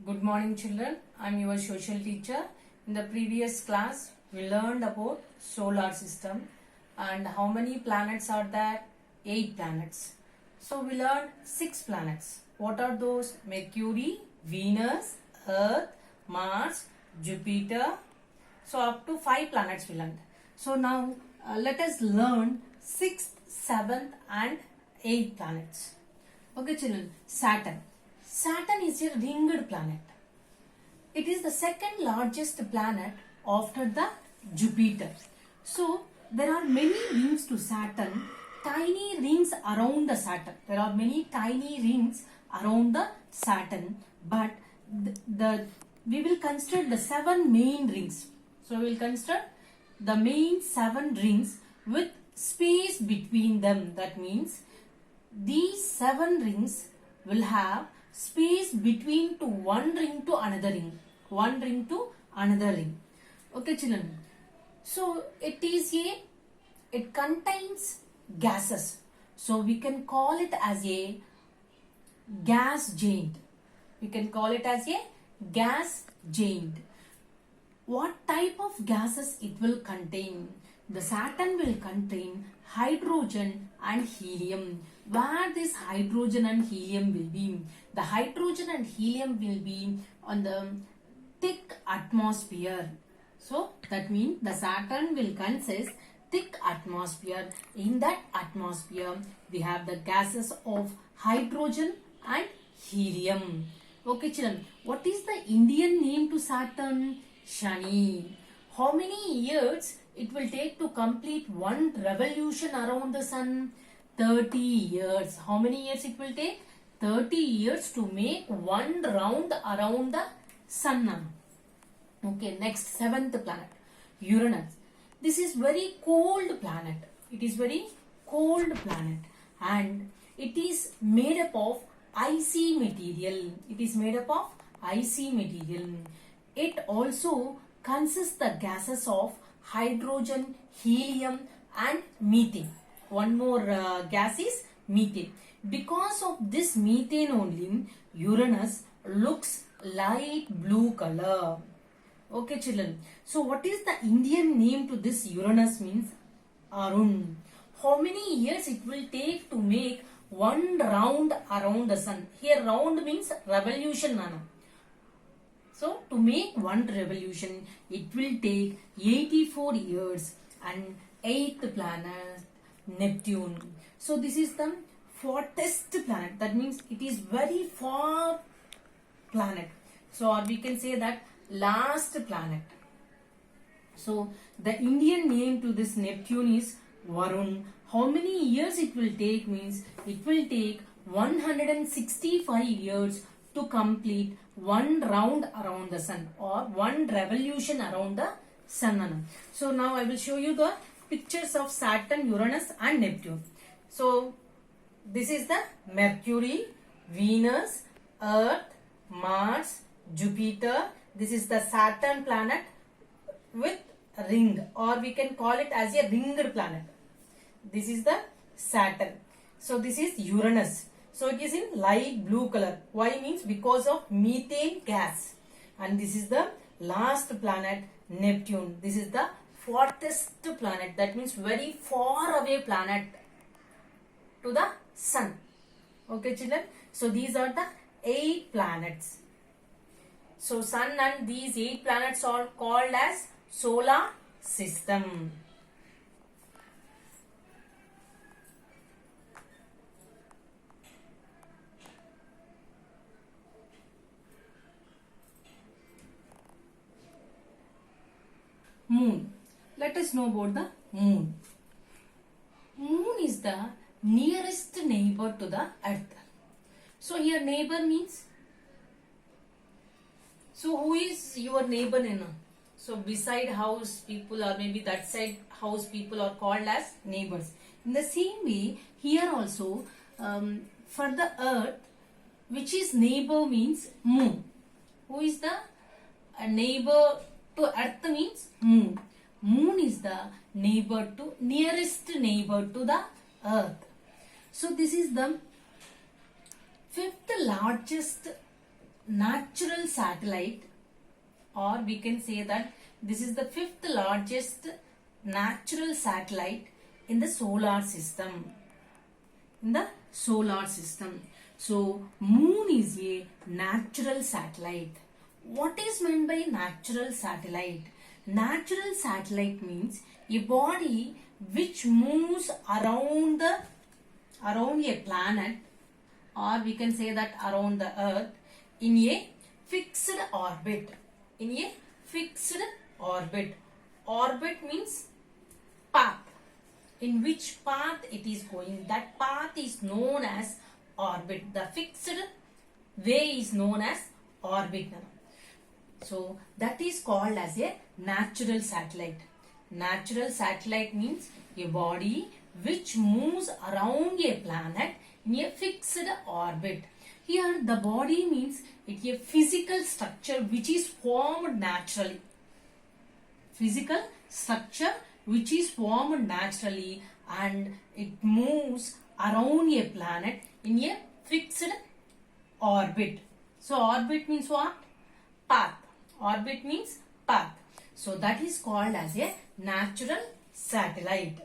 Good morning children, I am your social teacher. In the previous class, we learned about solar system and how many planets are there? 8 planets. So we learned 6 planets. What are those? Mercury, Venus, Earth, Mars, Jupiter. So up to 5 planets we learned. So now let us learn 6th, 7th and 8th planets. Okay children, Saturn. Saturn is a ringed planet. It is the second largest planet after the Jupiter. So there are many rings to Saturn, tiny rings around the Saturn. There are many tiny rings around the Saturn, but we will consider the 7 main rings. So we will consider the main 7 rings with space between them. That means these 7 rings will have space between to one ring to another ring. One ring to another ring. Okay children. So it contains gases. So we can call it as a gas giant. We can call it as a gas giant. What type of gases it will contain? The Saturn will contain hydrogen and helium. Where this hydrogen and helium will be? The hydrogen and helium will be on the thick atmosphere. So that means the Saturn will consist thick atmosphere. In that atmosphere, we have the gases of hydrogen and helium. Okay children, what is the Indian name to Saturn? Shani. How many years it will take to complete one revolution around the sun? 30 years. How many years it will take? 30 years to make one round around the sun. Okay, next 7th planet, Uranus. This is very cold planet. It is very cold planet and it is made up of icy material. It is made up of icy material. It also consists the gases of hydrogen, helium and methane. One more gas is methane. Because of this methane only, Uranus looks light blue color. Okay children. So what is the Indian name to this Uranus means? Arun. How many years it will take to make one round around the sun? Here round means revolution. So to make one revolution, it will take 84 years. And 8th planet, Neptune. So this is the farthest planet. That means it is very far planet. So or we can say that last planet. So the Indian name to this Neptune is Varun. How many years it will take means it will take 165 years to complete one round around the sun or one revolution around the sun. So now I will show you the pictures of Saturn, Uranus and Neptune. So this is the Mercury, Venus, Earth, Mars, Jupiter. This is the Saturn planet with ring, or we can call it as a ringed planet. This is the Saturn. So this is Uranus. So it is in light blue color. Why means because of methane gas. And this is the last planet, Neptune. This is the farthest planet. That means very far away planet to the sun. Okay children. So these are the 8 planets. So sun and these 8 planets are called as solar system. Moon. Let us know about the moon. Moon is the nearest neighbor to the earth. So here neighbor means, so who is your neighbor? So beside house people or maybe that side house people are called as neighbors. In the same way here also for the earth, which is neighbor means moon. Who is the neighbor to earth means moon. Moon is the neighbor to nearest neighbor to the earth. So this is the 5th largest natural satellite, or we can say that this is the fifth largest natural satellite in the solar system. In the solar system. So, moon is a natural satellite. What is meant by natural satellite? Natural satellite means a body which moves around a planet, or we can say that around the earth in a fixed orbit. In a fixed orbit. Orbit means path. In which path it is going, that path is known as orbit. The fixed way is known as orbit. So that is called as a natural satellite. Natural satellite means a body which moves around a planet in a fixed orbit. Here the body means it is a physical structure which is formed naturally. Physical structure which is formed naturally, and it moves around a planet in a fixed orbit. So orbit means what? Path. Orbit means path. So that is called as a natural satellite.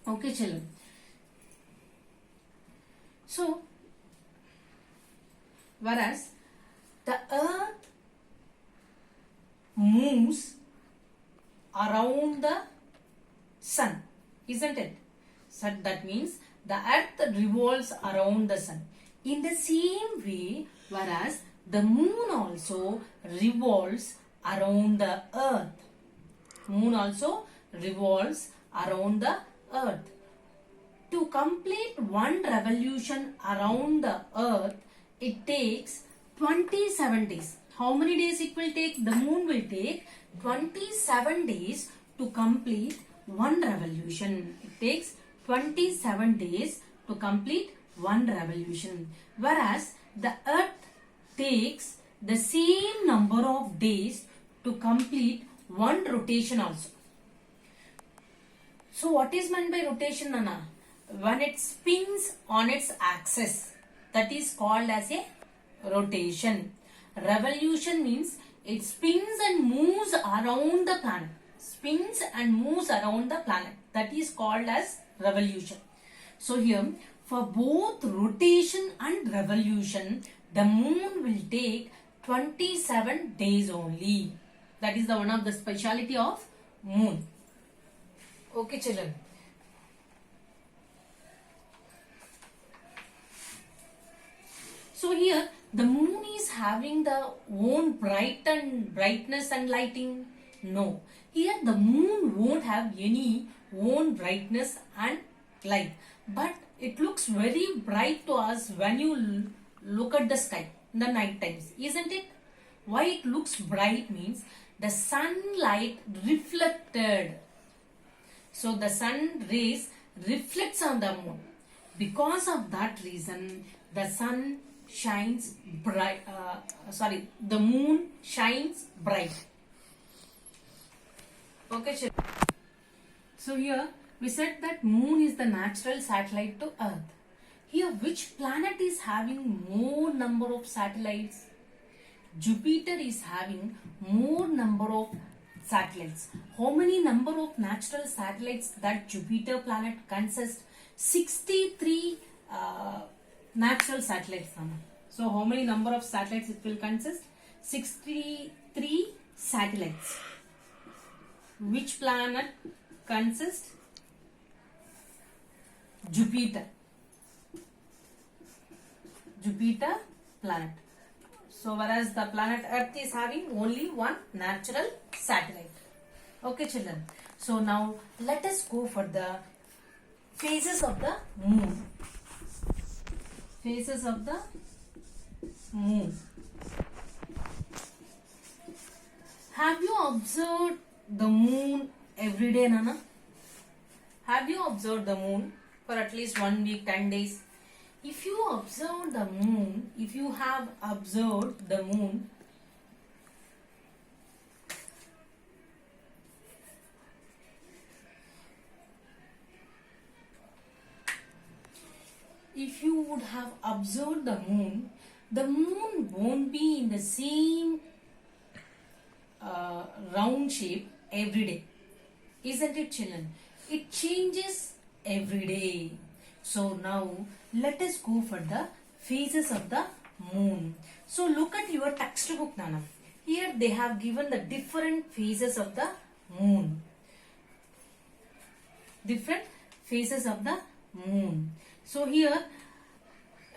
Okay, children. So, whereas the earth moves around the sun, isn't it? So that means the earth revolves around the sun. In the same way, whereas the moon also revolves around the earth. Moon also revolves around the earth. To complete one revolution around the earth, it takes 27 days. How many days it will take? The moon will take 27 days to complete one revolution. It takes 27 days to complete one revolution. Whereas the earth takes the same number of days to complete one rotation also. So what is meant by rotation, Nana? When it spins on its axis, that is called as a rotation. Revolution means it spins and moves around the planet. Spins and moves around the planet. That is called as revolution. So here, for both rotation and revolution, the moon will take 27 days only. That is the one of the speciality of moon. Okay, children. So here the moon is having the own brightness and lighting. No. Here the moon won't have any own brightness and light. But it looks very bright to us when you look at the sky in the night times, isn't it? Why it looks bright means the sunlight reflected. So the sun rays reflects on the moon. Because of that reason, the sun shines bright. The moon shines bright. Okay, sure. So here we said that moon is the natural satellite to Earth. Here, which planet is having more number of satellites? Jupiter is having more number of satellites. How many number of natural satellites that Jupiter planet consists? 63 natural satellites. So how many number of satellites it will consist? 63 satellites. Which planet consists? Jupiter. Jupiter planet. So whereas the planet Earth is having only one natural satellite. Okay, children. So now let us go for the phases of the moon. Phases of the moon. Have you observed the moon every day, Nana? Have you observed the moon for at least 1 week, 10 days? If you observe the moon, if you have observed the moon, if you would have observed the moon, the moon won't be in the same round shape every day. Isn't it, children? It changes every day. So now let us go for the phases of the moon. So look at your textbook, Nana. Here they have given the different phases of the moon. Different phases of the moon. So here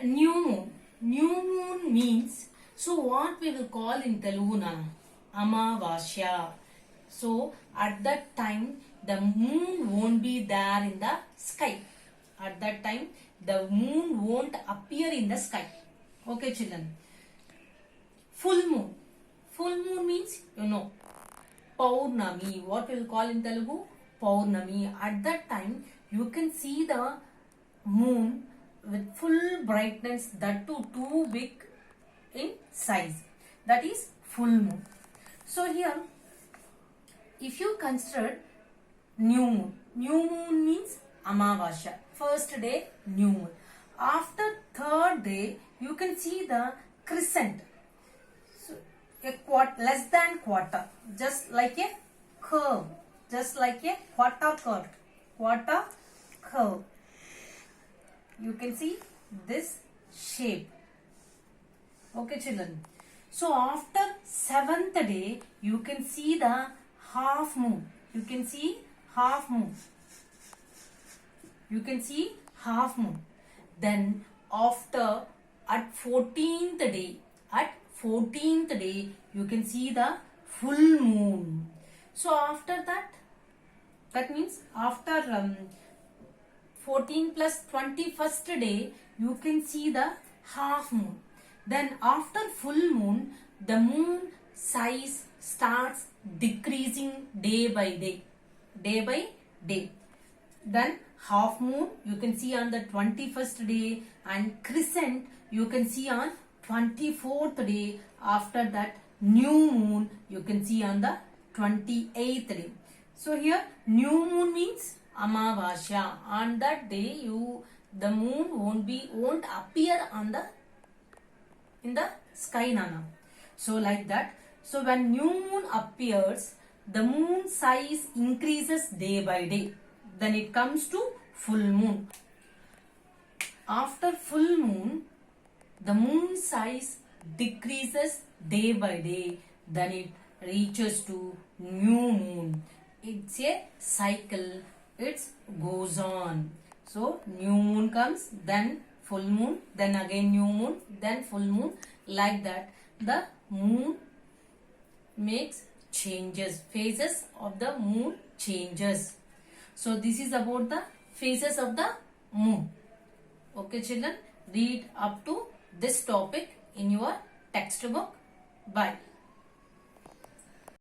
new moon. New moon means, so what we will call in Telugu, Nana? Amavasya. So at that time the moon won't be there in the sky. At that time the moon won't appear in the sky. Okay, children. Full moon. Full moon means, you know, Paurnami. What we will call in Telugu? Paurnami. At that time you can see the moon with full brightness, that too big in size. That is full moon. So here, if you consider new moon means Amavasya. First day, new moon. After third day, you can see the crescent. So, a quarter, less than quarter, just like a curve, just like a quarter curve. You can see this shape. Okay, children. So after seventh day, you can see the half moon. You can see half moon. You can see half moon. Then after at 14th day, you can see the full moon. So after that means after 14 plus 21st day, you can see the half moon. Then after full moon, the moon size starts decreasing day by day. Then half moon you can see on the 21st day, and crescent you can see on 24th day. After that, new moon you can see on the 28th day. So here new moon means Amavasya. On that day the moon won't appear in the sky, Nana. So like that. So when new moon appears, the moon size increases day by day. Then it comes to full moon. After full moon, the moon size decreases day by day. Then it reaches to new moon. It's a cycle. It goes on. So new moon comes, then full moon, then again new moon, then full moon. Like that, the moon makes changes. Phases of the moon changes. So this is about the phases of the moon. Okay, children, read up to this topic in your textbook. Bye.